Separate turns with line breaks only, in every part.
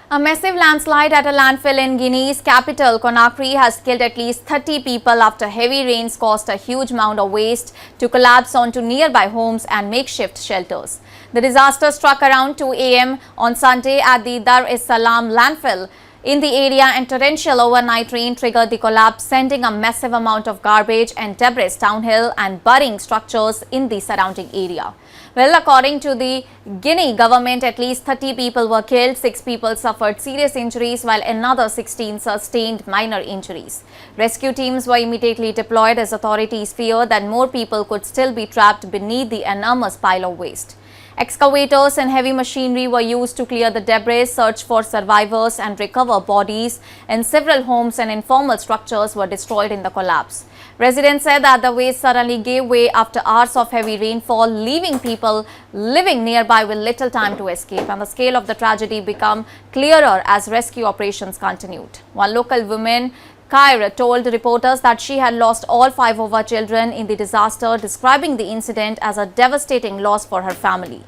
A massive landslide at a landfill in Guinea's capital, Conakry, has killed at least 30 people after heavy rains caused a huge mound of waste to collapse onto nearby homes and makeshift shelters. The disaster struck around 2 a.m. on Sunday at the Dar es Salaam landfill in the area, and torrential overnight rain triggered the collapse, sending a massive amount of garbage and debris downhill and burying structures in the surrounding area. Well, according to the Guinea government, at least 30 people were killed, 6 people suffered serious injuries, while another 16 sustained minor injuries. Rescue teams were immediately deployed as authorities feared that more people could still be trapped beneath the enormous pile of waste. Excavators and heavy machinery were used to clear the debris, search for survivors and recover bodies, and several homes and informal structures were destroyed in the collapse. Residents said that the waste suddenly gave way after hours of heavy rainfall, leaving people living nearby with little time to escape, and the scale of the tragedy became clearer as rescue operations continued. One local woman, Kair, told reporters that she had lost all 5 of her children in the disaster, describing the incident as a devastating loss for her family.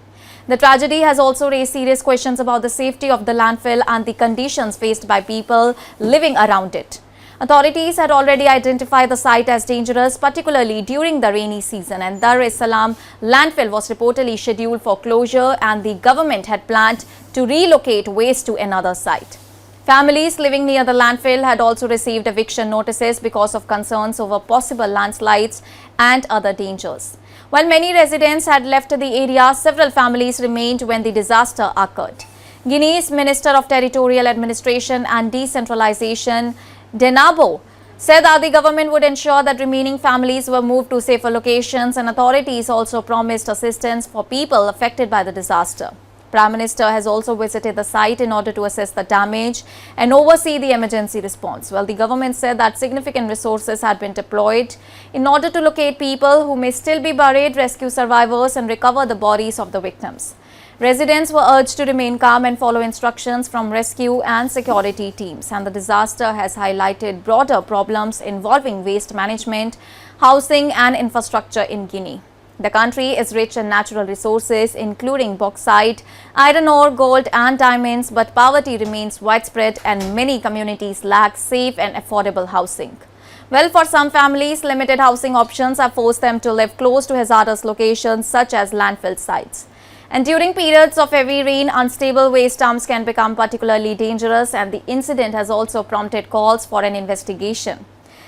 The tragedy has also raised serious questions about the safety of the landfill and the conditions faced by people living around it. Authorities had already identified the site as dangerous, particularly during the rainy season, and Dar es Salaam landfill was reportedly scheduled for closure, and the government had planned to relocate waste to another site. Families living near the landfill had also received eviction notices because of concerns over possible landslides and other dangers. While many residents had left the area, several families remained when the disaster occurred. Guinea's Minister of Territorial Administration and Decentralization, Denabo, said that the government would ensure that remaining families were moved to safer locations, and authorities also promised assistance for people affected by the disaster. Prime Minister has also visited the site in order to assess the damage and oversee the emergency response. Well, the government said that significant resources had been deployed in order to locate people who may still be buried, rescue survivors, and recover the bodies of the victims. Residents were urged to remain calm and follow instructions from rescue and security teams, and the disaster has highlighted broader problems involving waste management, housing, and infrastructure in Guinea. The country is rich in natural resources, including bauxite, iron ore, gold, and diamonds, but poverty remains widespread and many communities lack safe and affordable housing. Well, for some families, limited housing options have forced them to live close to hazardous locations such as landfill sites. And during periods of heavy rain, unstable waste dumps can become particularly dangerous, and the incident has also prompted calls for an investigation.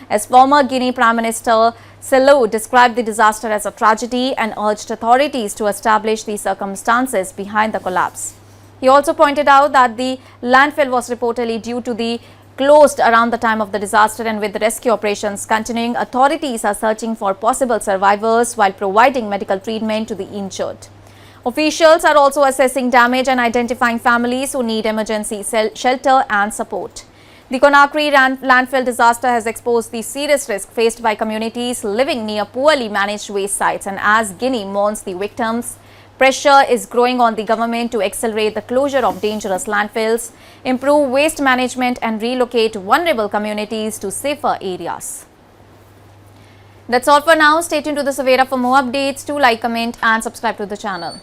As former Guinea Prime Minister Selou described the disaster as a tragedy and urged authorities to establish the circumstances behind the collapse. He also pointed out that the landfill was reportedly due to be closed around the time of the disaster, and with the rescue operations continuing, authorities are searching for possible survivors while providing medical treatment to the injured. Officials are also assessing damage and identifying families who need emergency shelter and support. The Conakry landfill disaster has exposed the serious risk faced by communities living near poorly managed waste sites, and as Guinea mourns the victims, pressure is growing on the government to accelerate the closure of dangerous landfills, improve waste management, and relocate vulnerable communities to safer areas. That's all for now. Stay tuned to the Savera for more updates. Do like, comment, and subscribe to the channel.